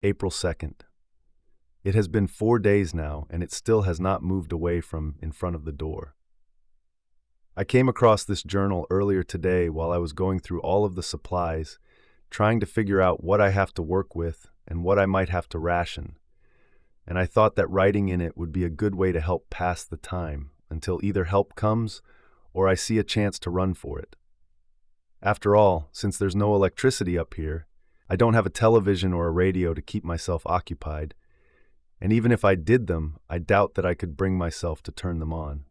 April 2nd. It has been 4 days now, and it still has not moved away from in front of the door. I came across this journal earlier today while I was going through all of the supplies, trying to figure out what I have to work with and what I might have to ration, and I thought that writing in it would be a good way to help pass the time until either help comes or I see a chance to run for it. After all, since there's no electricity up here, I don't have a television or a radio to keep myself occupied, and even if I did them, I doubt that I could bring myself to turn them on.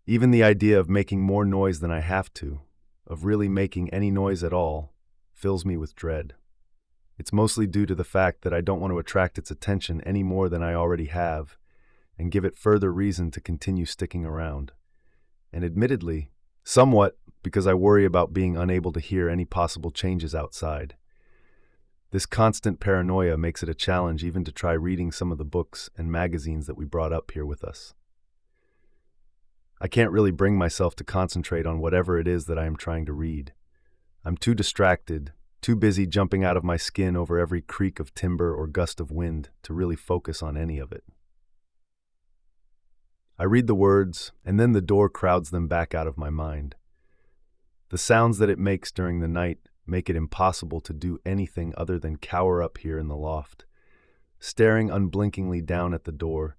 Even the idea of making more noise than I have to, of really making any noise at all, fills me with dread. It's mostly due to the fact that I don't want to attract its attention any more than I already have, and give it further reason to continue sticking around. And admittedly, somewhat because I worry about being unable to hear any possible changes outside. This constant paranoia makes it a challenge even to try reading some of the books and magazines that we brought up here with us. I can't really bring myself to concentrate on whatever it is that I am trying to read. I'm too distracted, too busy jumping out of my skin over every creak of timber or gust of wind to really focus on any of it. I read the words, and then the door crowds them back out of my mind. The sounds that it makes during the night make it impossible to do anything other than cower up here in the loft, staring unblinkingly down at the door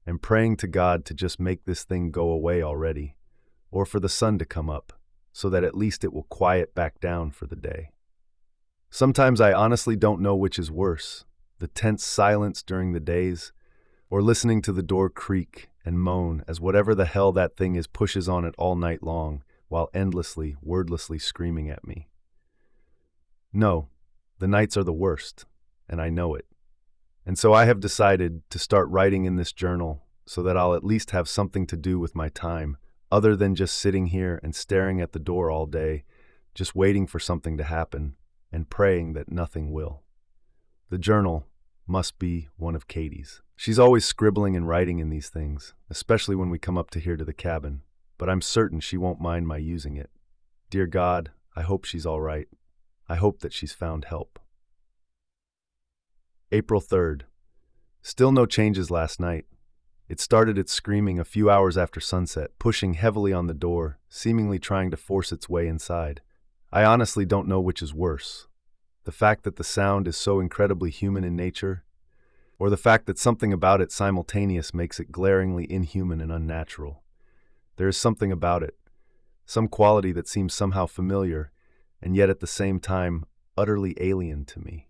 and praying to God to just make this thing go away already, or for the sun to come up, so that at least it will quiet back down for the day. Sometimes I honestly don't know which is worse, the tense silence during the days, or listening to the door creak and moan as whatever the hell that thing is pushes on it all night long, while endlessly, wordlessly screaming at me. No, the nights are the worst, and I know it. And so I have decided to start writing in this journal so that I'll at least have something to do with my time, other than just sitting here and staring at the door all day, just waiting for something to happen and praying that nothing will. The journal must be one of Katie's. She's always scribbling and writing in these things, especially when we come up to here to the cabin, but I'm certain she won't mind my using it. Dear God, I hope she's all right. I hope that she's found help. April 3rd. Still no changes last night. It started its screaming a few hours after sunset, pushing heavily on the door, seemingly trying to force its way inside. I honestly don't know which is worse. The fact that the sound is so incredibly human in nature, or the fact that something about it simultaneous makes it glaringly inhuman and unnatural. There is something about it, some quality that seems somehow familiar, and yet at the same time utterly alien to me.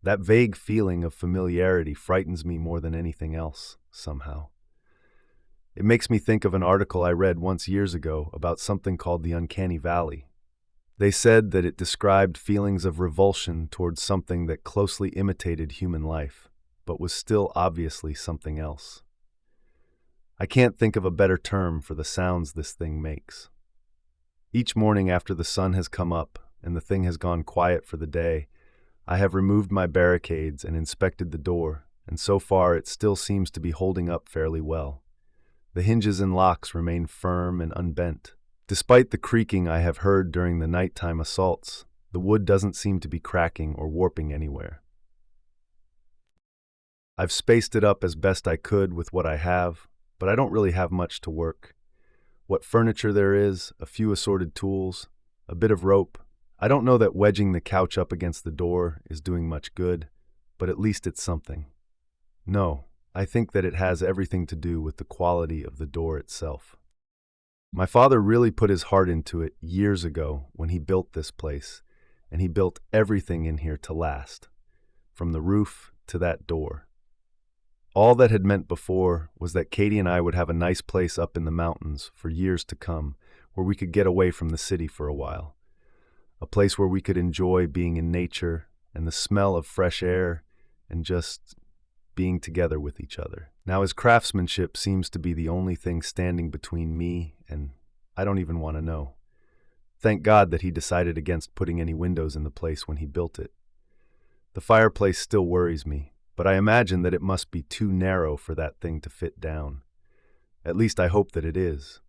That vague feeling of familiarity frightens me more than anything else, somehow. It makes me think of an article I read once years ago about something called the uncanny valley. They said that it described feelings of revulsion towards something that closely imitated human life, but was still obviously something else. I can't think of a better term for the sounds this thing makes. Each morning after the sun has come up and the thing has gone quiet for the day, I have removed my barricades and inspected the door, and so far it still seems to be holding up fairly well. The hinges and locks remain firm and unbent. Despite the creaking I have heard during the nighttime assaults, the wood doesn't seem to be cracking or warping anywhere. I've spaced it up as best I could with what I have, but I don't really have much to work. What furniture there is, a few assorted tools, a bit of rope. I don't know that wedging the couch up against the door is doing much good, but at least it's something. No, I think that it has everything to do with the quality of the door itself. My father really put his heart into it years ago when he built this place, and he built everything in here to last, from the roof to that door. All that had meant before was that Katie and I would have a nice place up in the mountains for years to come, where we could get away from the city for a while. A place where we could enjoy being in nature and the smell of fresh air and just being together with each other. Now his craftsmanship seems to be the only thing standing between me and I don't even want to know. Thank God that he decided against putting any windows in the place when he built it. The fireplace still worries me, but I imagine that it must be too narrow for that thing to fit down. At least I hope that it is.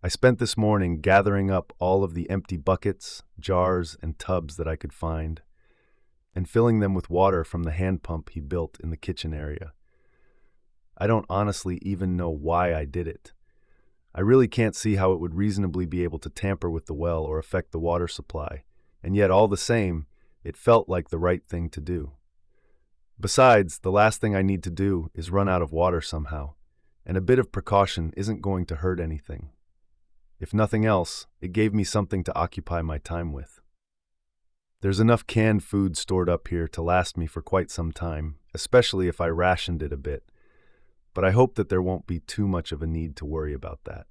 I spent this morning gathering up all of the empty buckets, jars, and tubs that I could find. and filling them with water from the hand pump he built in the kitchen area. I don't honestly even know why I did it. I really can't see how it would reasonably be able to tamper with the well or affect the water supply, and yet all the same, it felt like the right thing to do. Besides, the last thing I need to do is run out of water somehow, and a bit of precaution isn't going to hurt anything. If nothing else, it gave me something to occupy my time with. There's enough canned food stored up here to last me for quite some time, especially if I rationed it a bit, but I hope that there won't be too much of a need to worry about that.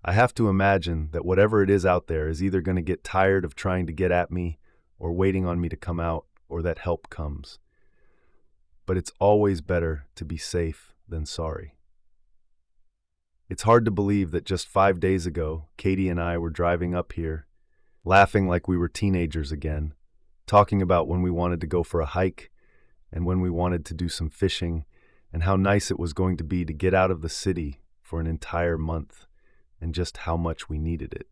I have to imagine that whatever it is out there is either going to get tired of trying to get at me or waiting on me to come out, or that help comes. But it's always better to be safe than sorry. It's hard to believe that just 5 days ago, Katie and I were driving up here, laughing like we were teenagers again, talking about when we wanted to go for a hike and when we wanted to do some fishing, and how nice it was going to be to get out of the city for an entire month, and just how much we needed it.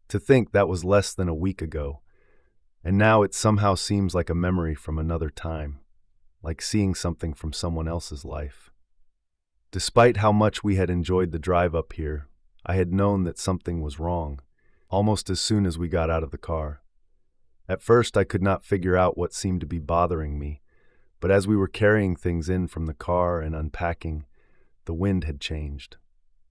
To think that was less than a week ago, and now it somehow seems like a memory from another time, like seeing something from someone else's life. Despite how much we had enjoyed the drive up here, I had known that something was wrong, almost as soon as we got out of the car. At first, I could not figure out what seemed to be bothering me, but as we were carrying things in from the car and unpacking, the wind had changed.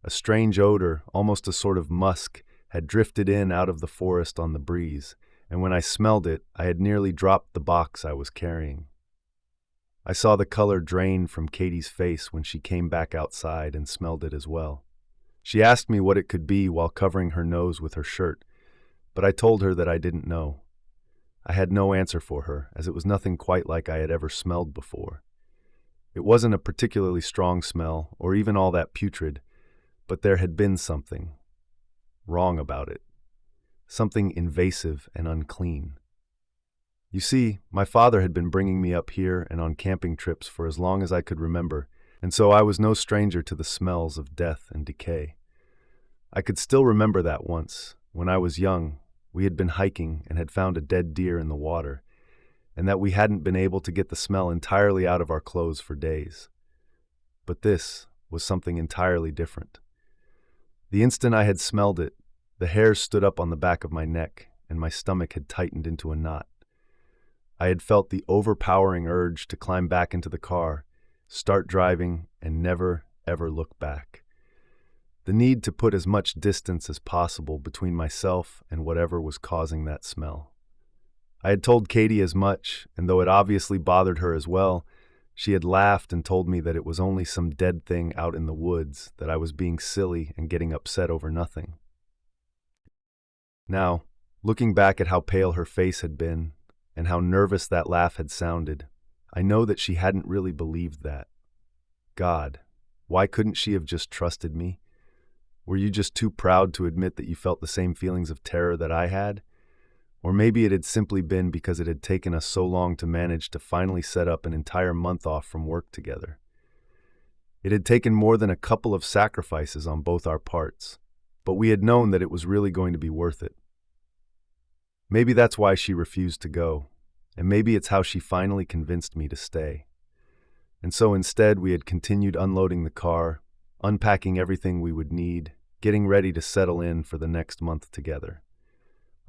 A strange odor, almost a sort of musk, had drifted in out of the forest on the breeze, and when I smelled it, I had nearly dropped the box I was carrying. I saw the color drain from Katie's face when she came back outside and smelled it as well. She asked me what it could be while covering her nose with her shirt, but I told her that I didn't know. I had no answer for her, as it was nothing quite like I had ever smelled before. It wasn't a particularly strong smell, or even all that putrid, but there had been something wrong about it. Something invasive and unclean. You see, my father had been bringing me up here and on camping trips for as long as I could remember, and so I was no stranger to the smells of death and decay. I could still remember that once, when I was young, we had been hiking and had found a dead deer in the water, and that we hadn't been able to get the smell entirely out of our clothes for days. But this was something entirely different. The instant I had smelled it, the hairs stood up on the back of my neck, and my stomach had tightened into a knot. I had felt the overpowering urge to climb back into the car, start driving, and never, ever look back. The need to put as much distance as possible between myself and whatever was causing that smell. I had told Katie as much, and though it obviously bothered her as well, she had laughed and told me that it was only some dead thing out in the woods, that I was being silly and getting upset over nothing. Now, looking back at how pale her face had been, and how nervous that laugh had sounded, I know that she hadn't really believed that. God, why couldn't she have just trusted me? Were you just too proud to admit that you felt the same feelings of terror that I had? Or maybe it had simply been because it had taken us so long to manage to finally set up an entire month off from work together. It had taken more than a couple of sacrifices on both our parts, but we had known that it was really going to be worth it. Maybe that's why she refused to go, and maybe it's how she finally convinced me to stay. And so instead we had continued unloading the car, unpacking everything we would need, getting ready to settle in for the next month together.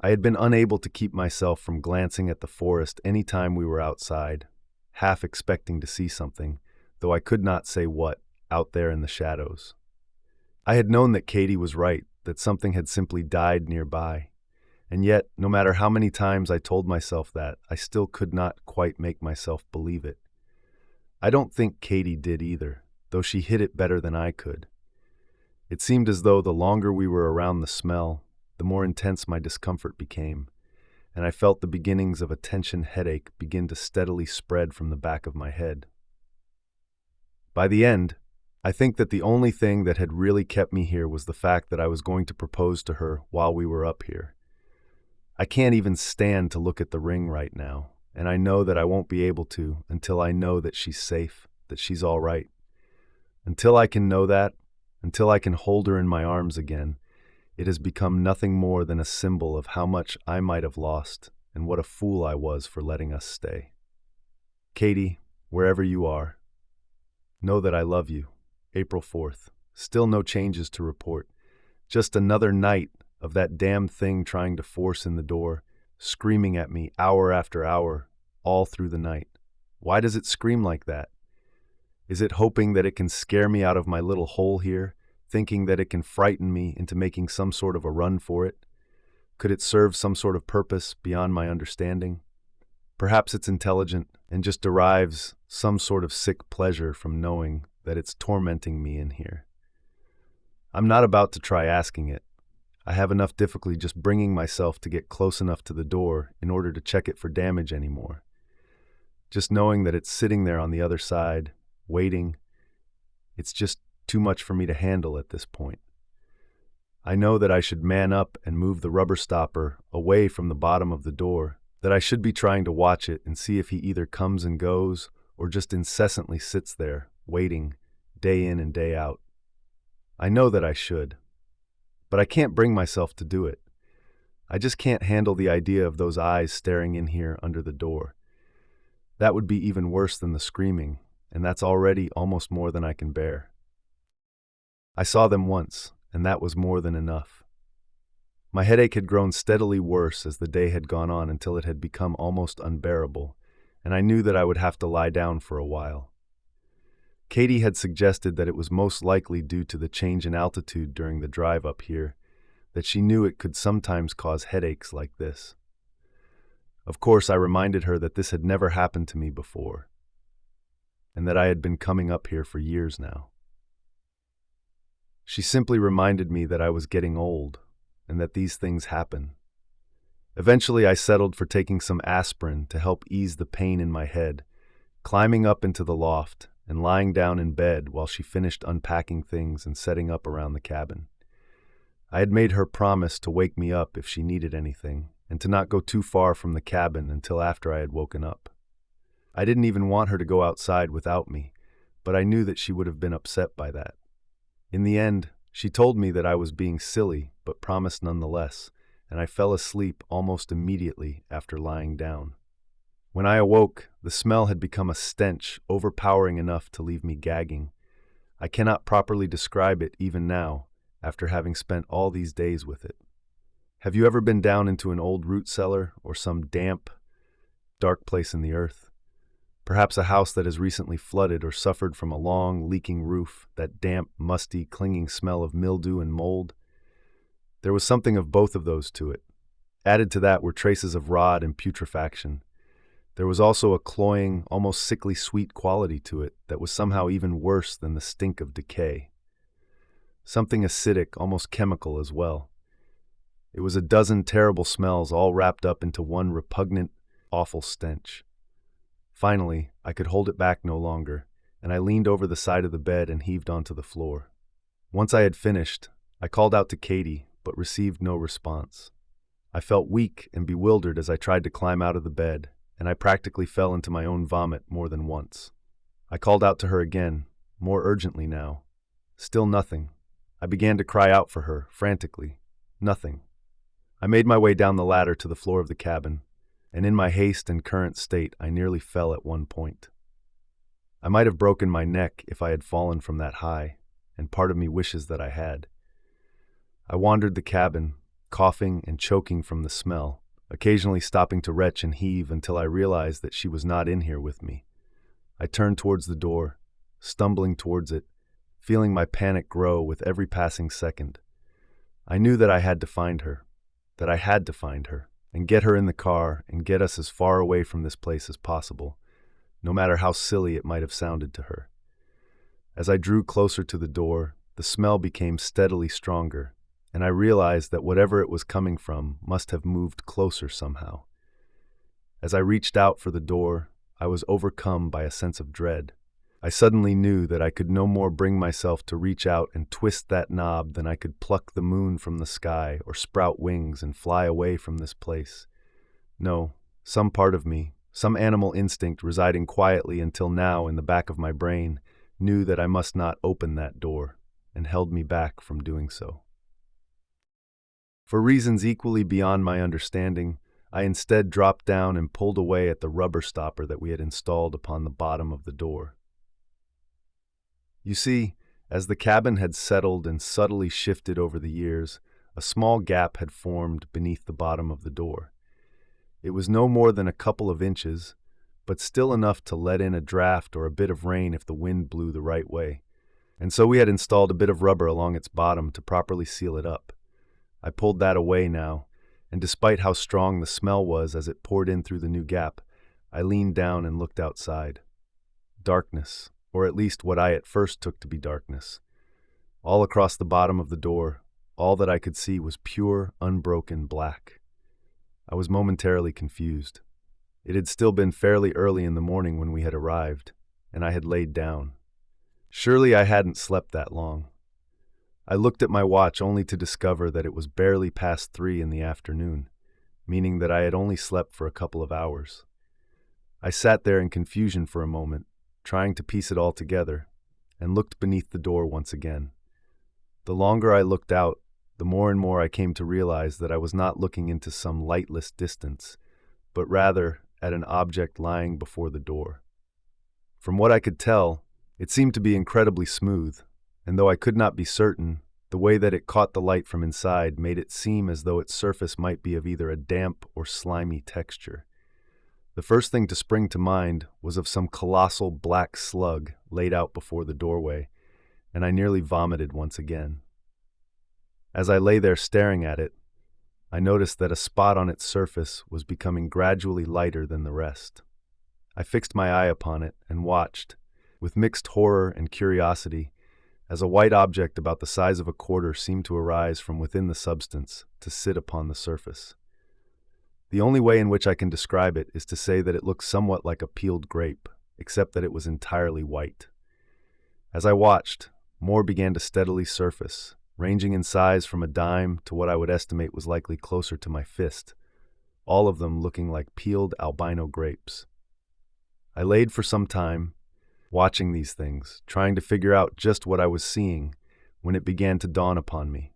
I had been unable to keep myself from glancing at the forest any time we were outside, half expecting to see something, though I could not say what, out there in the shadows. I had known that Katie was right, that something had simply died nearby, and yet, no matter how many times I told myself that, I still could not quite make myself believe it. I don't think Katie did either, though she hid it better than I could. It seemed as though the longer we were around the smell, the more intense my discomfort became, and I felt the beginnings of a tension headache begin to steadily spread from the back of my head. By the end, I think that the only thing that had really kept me here was the fact that I was going to propose to her while we were up here. I can't even stand to look at the ring right now, and I know that I won't be able to until I know that she's safe, that she's all right. Until I can know that, until I can hold her in my arms again, it has become nothing more than a symbol of how much I might have lost and what a fool I was for letting us stay. Katie, wherever you are, know that I love you. April 4th. Still no changes to report. Just another night of that damn thing trying to force in the door, screaming at me hour after hour, all through the night. Why does it scream like that? Is it hoping that it can scare me out of my little hole here, thinking that it can frighten me into making some sort of a run for it? Could it serve some sort of purpose beyond my understanding? Perhaps it's intelligent and just derives some sort of sick pleasure from knowing that it's tormenting me in here. I'm not about to try asking it. I have enough difficulty just bringing myself to get close enough to the door in order to check it for damage anymore. Just knowing that it's sitting there on the other side, waiting, it's just too much for me to handle at this point. I know that I should man up and move the rubber stopper away from the bottom of the door, that I should be trying to watch it and see if he either comes and goes or just incessantly sits there, waiting, day in and day out. I know that I should, but I can't bring myself to do it. I just can't handle the idea of those eyes staring in here under the door. That would be even worse than the screaming, and that's already almost more than I can bear. I saw them once, and that was more than enough. My headache had grown steadily worse as the day had gone on until it had become almost unbearable, and I knew that I would have to lie down for a while. Katie had suggested that it was most likely due to the change in altitude during the drive up here, that she knew it could sometimes cause headaches like this. Of course, I reminded her that this had never happened to me before, and that I had been coming up here for years now. She simply reminded me that I was getting old, and that these things happen. Eventually, I settled for taking some aspirin to help ease the pain in my head, climbing up into the loft and lying down in bed while she finished unpacking things and setting up around the cabin. I had made her promise to wake me up if she needed anything, and to not go too far from the cabin until after I had woken up. I didn't even want her to go outside without me, but I knew that she would have been upset by that. In the end, she told me that I was being silly, but promised nonetheless, and I fell asleep almost immediately after lying down. When I awoke, the smell had become a stench overpowering enough to leave me gagging. I cannot properly describe it even now, after having spent all these days with it. Have you ever been down into an old root cellar or some damp, dark place in the earth? Perhaps a house that has recently flooded or suffered from a long, leaking roof, that damp, musty, clinging smell of mildew and mold? There was something of both of those to it. Added to that were traces of rot and putrefaction. There was also a cloying, almost sickly sweet quality to it that was somehow even worse than the stink of decay. Something acidic, almost chemical as well. It was a dozen terrible smells all wrapped up into one repugnant, awful stench. Finally, I could hold it back no longer, and I leaned over the side of the bed and heaved onto the floor. Once I had finished, I called out to Katie, but received no response. I felt weak and bewildered as I tried to climb out of the bed, and I practically fell into my own vomit more than once. I called out to her again, more urgently now. Still nothing. I began to cry out for her, frantically. Nothing. I made my way down the ladder to the floor of the cabin, and in my haste and current state, I nearly fell at one point. I might have broken my neck if I had fallen from that high, and part of me wishes that I had. I wandered the cabin, coughing and choking from the smell, occasionally stopping to retch and heave until I realized that she was not in here with me. I turned towards the door, stumbling towards it, feeling my panic grow with every passing second. I knew that I had to find her, and get her in the car and get us as far away from this place as possible, no matter how silly it might have sounded to her. As I drew closer to the door, the smell became steadily stronger, and I realized that whatever it was coming from must have moved closer somehow. As I reached out for the door, I was overcome by a sense of dread. I suddenly knew that I could no more bring myself to reach out and twist that knob than I could pluck the moon from the sky or sprout wings and fly away from this place. No, some part of me, some animal instinct residing quietly until now in the back of my brain, knew that I must not open that door, and held me back from doing so. For reasons equally beyond my understanding, I instead dropped down and pulled away at the rubber stopper that we had installed upon the bottom of the door. You see, as the cabin had settled and subtly shifted over the years, a small gap had formed beneath the bottom of the door. It was no more than a couple of inches, but still enough to let in a draft or a bit of rain if the wind blew the right way. And so we had installed a bit of rubber along its bottom to properly seal it up. I pulled that away now, and despite how strong the smell was as it poured in through the new gap, I leaned down and looked outside. Darkness, or at least what I at first took to be darkness. All across the bottom of the door, all that I could see was pure, unbroken black. I was momentarily confused. It had still been fairly early in the morning when we had arrived, and I had laid down. Surely I hadn't slept that long. I looked at my watch only to discover that it was barely past 3 in the afternoon, meaning that I had only slept for a couple of hours. I sat there in confusion for a moment, trying to piece it all together, and looked beneath the door once again. The longer I looked out, the more and more I came to realize that I was not looking into some lightless distance, but rather at an object lying before the door. From what I could tell, it seemed to be incredibly smooth, and though I could not be certain, the way that it caught the light from inside made it seem as though its surface might be of either a damp or slimy texture. The first thing to spring to mind was of some colossal black slug laid out before the doorway, and I nearly vomited once again. As I lay there staring at it, I noticed that a spot on its surface was becoming gradually lighter than the rest. I fixed my eye upon it and watched, with mixed horror and curiosity, as a white object about the size of a quarter seemed to arise from within the substance to sit upon the surface. The only way in which I can describe it is to say that it looked somewhat like a peeled grape, except that it was entirely white. As I watched, more began to steadily surface, ranging in size from a dime to what I would estimate was likely closer to my fist, all of them looking like peeled albino grapes. I laid for some time, watching these things, trying to figure out just what I was seeing, when it began to dawn upon me.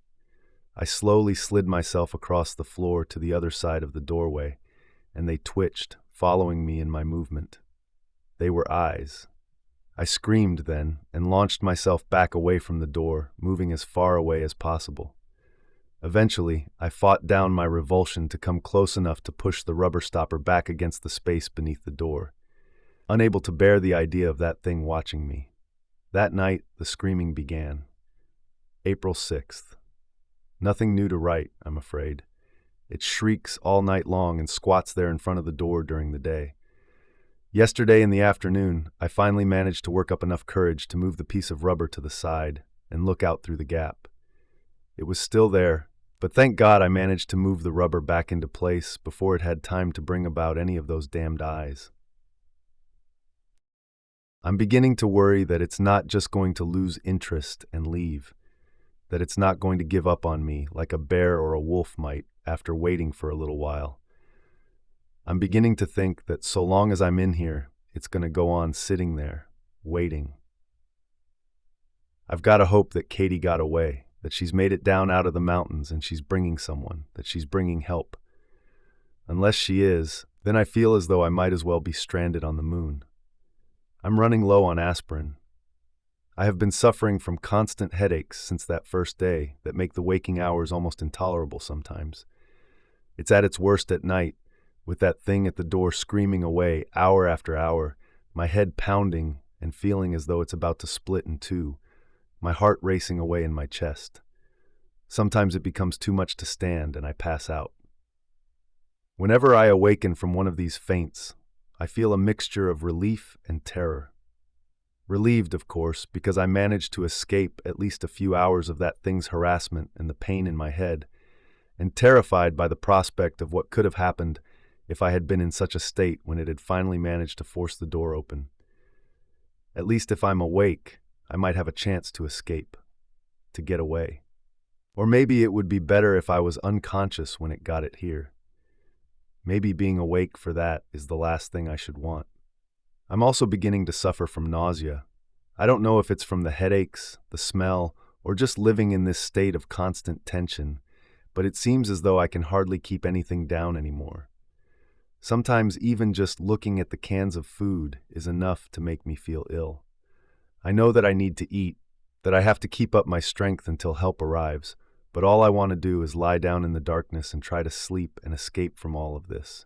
I slowly slid myself across the floor to the other side of the doorway, and they twitched, following me in my movement. They were eyes. I screamed then and launched myself back away from the door, moving as far away as possible. Eventually, I fought down my revulsion to come close enough to push the rubber stopper back against the space beneath the door, unable to bear the idea of that thing watching me. That night, the screaming began. April 6th. Nothing new to write, I'm afraid. It shrieks all night long and squats there in front of the door during the day. Yesterday in the afternoon, I finally managed to work up enough courage to move the piece of rubber to the side and look out through the gap. It was still there, but thank God I managed to move the rubber back into place before it had time to bring about any of those damned eyes. I'm beginning to worry that it's not just going to lose interest and leave, that it's not going to give up on me like a bear or a wolf might after waiting for a little while. I'm beginning to think that so long as I'm in here, it's going to go on sitting there, waiting. I've got to hope that Katie got away, that she's made it down out of the mountains and she's bringing someone, that she's bringing help. Unless she is, then I feel as though I might as well be stranded on the moon. I'm running low on aspirin. I have been suffering from constant headaches since that first day that make the waking hours almost intolerable sometimes. It's at its worst at night, with that thing at the door screaming away hour after hour, my head pounding and feeling as though it's about to split in two, my heart racing away in my chest. Sometimes it becomes too much to stand and I pass out. Whenever I awaken from one of these faints, I feel a mixture of relief and terror. Relieved, of course, because I managed to escape at least a few hours of that thing's harassment and the pain in my head, and terrified by the prospect of what could have happened if I had been in such a state when it had finally managed to force the door open. At least if I'm awake, I might have a chance to escape, to get away. Or maybe it would be better if I was unconscious when it got it here. Maybe being awake for that is the last thing I should want. I'm also beginning to suffer from nausea. I don't know if it's from the headaches, the smell, or just living in this state of constant tension, but it seems as though I can hardly keep anything down anymore. Sometimes even just looking at the cans of food is enough to make me feel ill. I know that I need to eat, that I have to keep up my strength until help arrives, but all I want to do is lie down in the darkness and try to sleep and escape from all of this.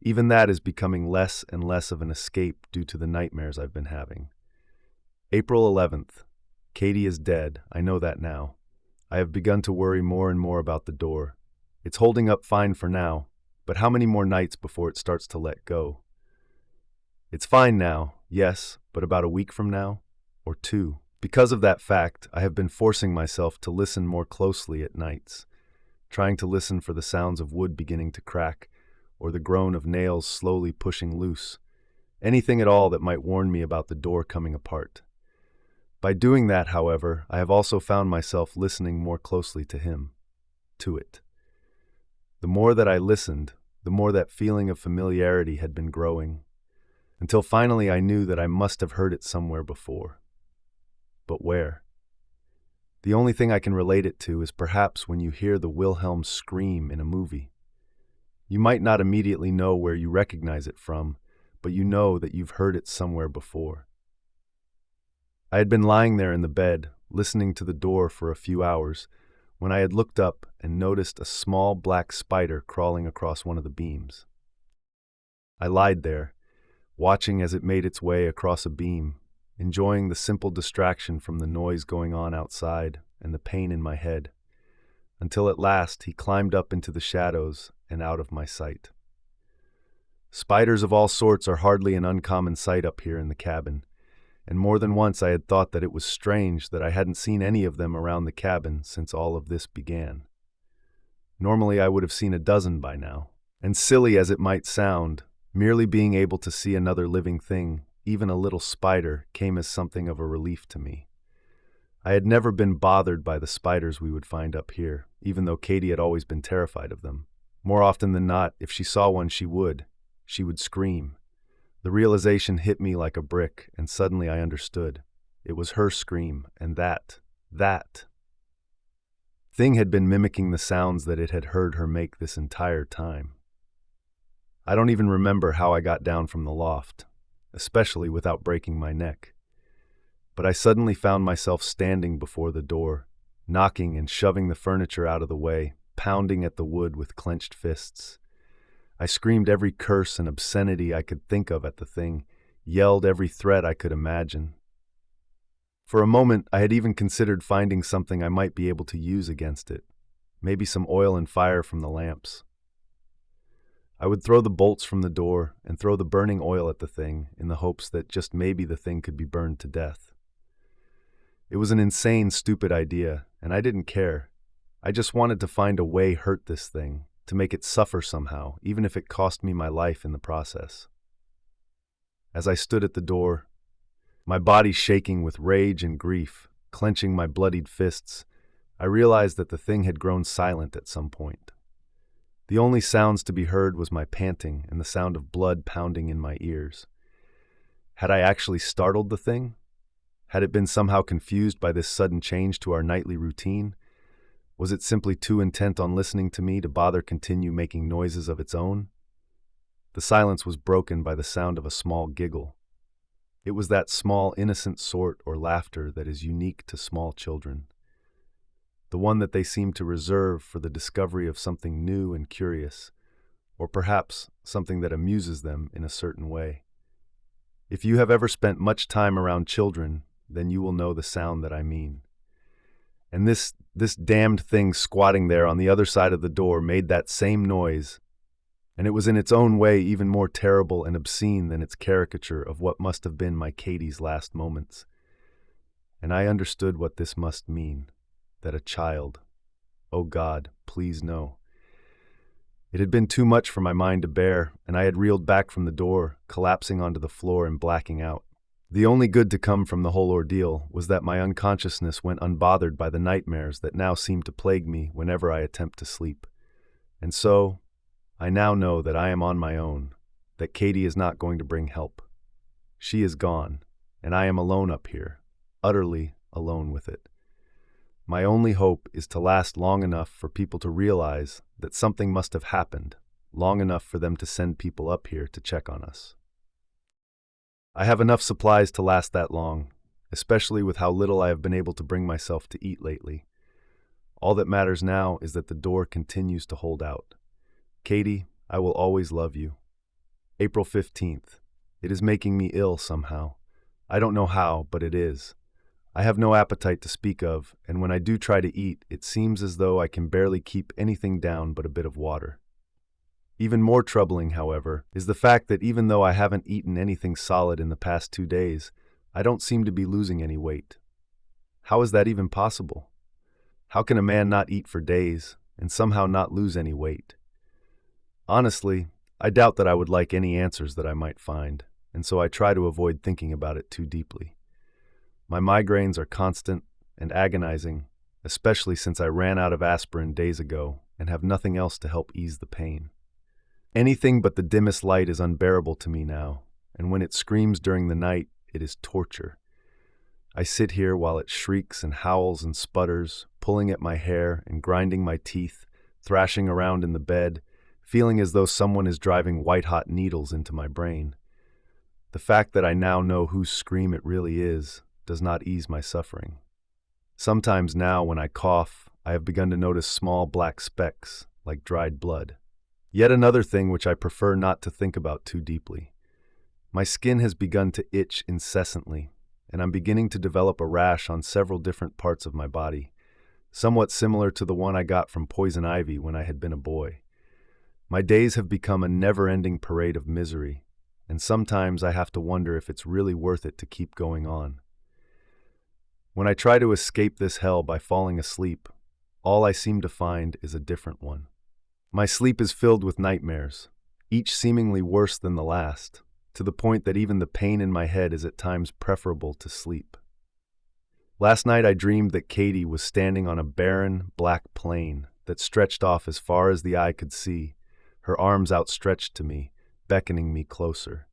Even that is becoming less and less of an escape due to the nightmares I've been having. April 11th. Katie is dead, I know that now. I have begun to worry more and more about the door. It's holding up fine for now, but how many more nights before it starts to let go? It's fine now, yes, but about a week from now? Or 2. Because of that fact, I have been forcing myself to listen more closely at nights, trying to listen for the sounds of wood beginning to crack, or the groan of nails slowly pushing loose, anything at all that might warn me about the door coming apart. By doing that, however, I have also found myself listening more closely to him, to it. The more that I listened, the more that feeling of familiarity had been growing, until finally I knew that I must have heard it somewhere before. But where? The only thing I can relate it to is perhaps when you hear the Wilhelm scream in a movie. You might not immediately know where you recognize it from, but you know that you've heard it somewhere before. I had been lying there in the bed, listening to the door for a few hours, when I had looked up and noticed a small black spider crawling across one of the beams. I lied there, watching as it made its way across a beam, enjoying the simple distraction from the noise going on outside and the pain in my head, until at last he climbed up into the shadows and out of my sight. Spiders of all sorts are hardly an uncommon sight up here in the cabin, and more than once I had thought that it was strange that I hadn't seen any of them around the cabin since all of this began. Normally I would have seen a dozen by now, and silly as it might sound, merely being able to see another living thing, even a little spider, came as something of a relief to me. I had never been bothered by the spiders we would find up here, even though Katie had always been terrified of them. More often than not, if she saw one, she would scream. The realization hit me like a brick, and suddenly I understood. It was her scream, and that thing had been mimicking the sounds that it had heard her make this entire time. I don't even remember how I got down from the loft, especially without breaking my neck. But I suddenly found myself standing before the door, knocking and shoving the furniture out of the way, pounding at the wood with clenched fists. I screamed every curse and obscenity I could think of at the thing, yelled every threat I could imagine. For a moment, I had even considered finding something I might be able to use against it, maybe some oil and fire from the lamps. I would throw the bolts from the door and throw the burning oil at the thing in the hopes that just maybe the thing could be burned to death. It was an insane, stupid idea, and I didn't care. I just wanted to find a way hurt this thing, to make it suffer somehow, even if it cost me my life in the process. As I stood at the door, my body shaking with rage and grief, clenching my bloodied fists, I realized that the thing had grown silent at some point. The only sounds to be heard was my panting and the sound of blood pounding in my ears. Had I actually startled the thing? Had it been somehow confused by this sudden change to our nightly routine? Was it simply too intent on listening to me to bother continue making noises of its own? The silence was broken by the sound of a small giggle. It was that small, innocent sort or laughter that is unique to small children. The one that they seem to reserve for the discovery of something new and curious, or perhaps something that amuses them in a certain way. If you have ever spent much time around children, then you will know the sound that I mean. And this damned thing squatting there on the other side of the door made that same noise, and it was in its own way even more terrible and obscene than its caricature of what must have been my Katie's last moments. And I understood what this must mean, that a child, oh God, please no. It had been too much for my mind to bear, and I had reeled back from the door, collapsing onto the floor and blacking out. The only good to come from the whole ordeal was that my unconsciousness went unbothered by the nightmares that now seem to plague me whenever I attempt to sleep. And so, I now know that I am on my own, that Katie is not going to bring help. She is gone, and I am alone up here, utterly alone with it. My only hope is to last long enough for people to realize that something must have happened, long enough for them to send people up here to check on us. I have enough supplies to last that long, especially with how little I have been able to bring myself to eat lately. All that matters now is that the door continues to hold out. Katie, I will always love you. April 15th. It is making me ill somehow. I don't know how, but it is. I have no appetite to speak of, and when I do try to eat, it seems as though I can barely keep anything down but a bit of water. Even more troubling, however, is the fact that even though I haven't eaten anything solid in the past 2 days, I don't seem to be losing any weight. How is that even possible? How can a man not eat for days and somehow not lose any weight? Honestly, I doubt that I would like any answers that I might find, and so I try to avoid thinking about it too deeply. My migraines are constant and agonizing, especially since I ran out of aspirin days ago and have nothing else to help ease the pain. Anything but the dimmest light is unbearable to me now, and when it screams during the night, it is torture. I sit here while it shrieks and howls and sputters, pulling at my hair and grinding my teeth, thrashing around in the bed, feeling as though someone is driving white-hot needles into my brain. The fact that I now know whose scream it really is does not ease my suffering. Sometimes now, when I cough, I have begun to notice small black specks, like dried blood. Yet another thing which I prefer not to think about too deeply. My skin has begun to itch incessantly, and I'm beginning to develop a rash on several different parts of my body, somewhat similar to the one I got from poison ivy when I had been a boy. My days have become a never-ending parade of misery, and sometimes I have to wonder if it's really worth it to keep going on. When I try to escape this hell by falling asleep, all I seem to find is a different one. My sleep is filled with nightmares, each seemingly worse than the last, to the point that even the pain in my head is at times preferable to sleep. Last night I dreamed that Katie was standing on a barren, black plain that stretched off as far as the eye could see, her arms outstretched to me, beckoning me closer.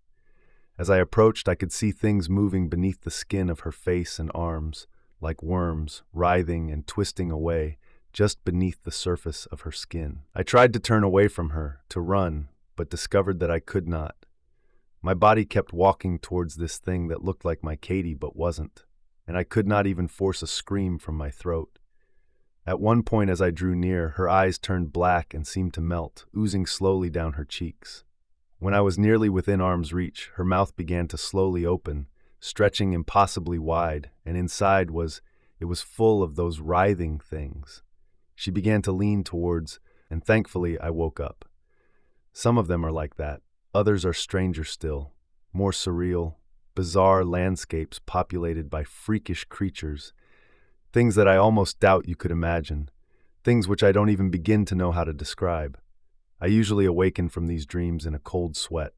As I approached, I could see things moving beneath the skin of her face and arms, like worms, writhing and twisting away, just beneath the surface of her skin. I tried to turn away from her, to run, but discovered that I could not. My body kept walking towards this thing that looked like my Katie but wasn't, and I could not even force a scream from my throat. At one point as I drew near, her eyes turned black and seemed to melt, oozing slowly down her cheeks. When I was nearly within arm's reach, her mouth began to slowly open, stretching impossibly wide, and inside it was full of those writhing things. She began to lean towards, and thankfully I woke up. Some of them are like that, others are stranger still, more surreal, bizarre landscapes populated by freakish creatures, things that I almost doubt you could imagine, things which I don't even begin to know how to describe. I usually awaken from these dreams in a cold sweat,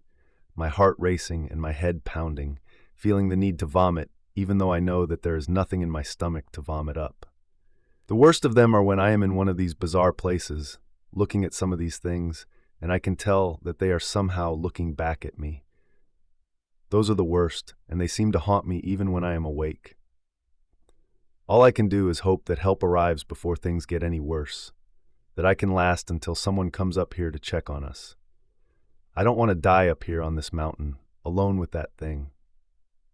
my heart racing and my head pounding, feeling the need to vomit, even though I know that there is nothing in my stomach to vomit up. The worst of them are when I am in one of these bizarre places, looking at some of these things, and I can tell that they are somehow looking back at me. Those are the worst, and they seem to haunt me even when I am awake. All I can do is hope that help arrives before things get any worse, that I can last until someone comes up here to check on us. I don't want to die up here on this mountain, alone with that thing.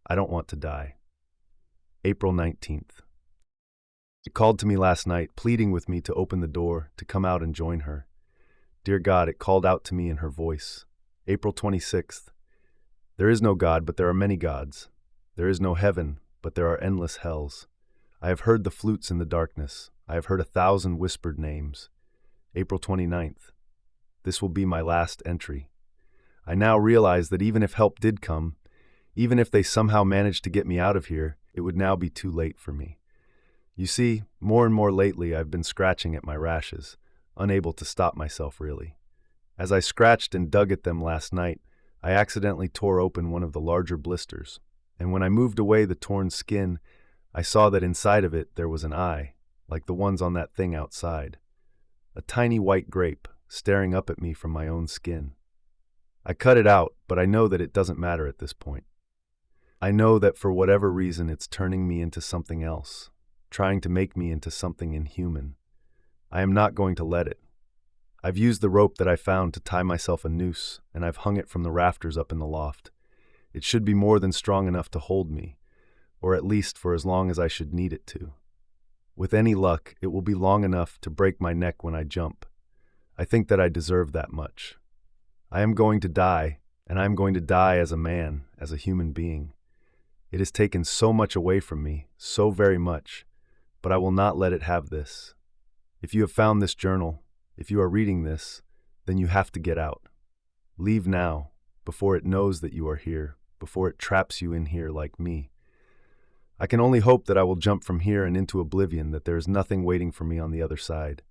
I don't want to die. April 19th. She called to me last night, pleading with me to open the door, to come out and join her. Dear God, it called out to me in her voice. April 26th. There is no God, but there are many gods. There is no heaven, but there are endless hells. I have heard the flutes in the darkness. I have heard 1,000 whispered names. April 29th. This will be my last entry. I now realize that even if help did come, even if they somehow managed to get me out of here, it would now be too late for me. You see, more and more lately I've been scratching at my rashes, unable to stop myself really. As I scratched and dug at them last night, I accidentally tore open one of the larger blisters, and when I moved away the torn skin, I saw that inside of it there was an eye, like the ones on that thing outside. A tiny white grape, staring up at me from my own skin. I cut it out, but I know that it doesn't matter at this point. I know that for whatever reason it's turning me into something else, trying to make me into something inhuman. I am not going to let it. I've used the rope that I found to tie myself a noose, and I've hung it from the rafters up in the loft. It should be more than strong enough to hold me, or at least for as long as I should need it to. With any luck, it will be long enough to break my neck when I jump. I think that I deserve that much. I am going to die, and I am going to die as a man, as a human being. It has taken so much away from me, so very much, but I will not let it have this. If you have found this journal, if you are reading this, then you have to get out. Leave now, before it knows that you are here, before it traps you in here like me. I can only hope that I will jump from here and into oblivion, that there is nothing waiting for me on the other side.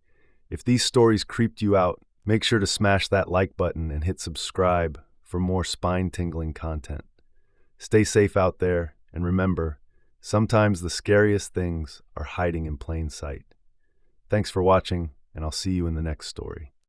If these stories creeped you out, make sure to smash that like button and hit subscribe for more spine-tingling content. Stay safe out there, and remember, sometimes the scariest things are hiding in plain sight. Thanks for watching, and I'll see you in the next story.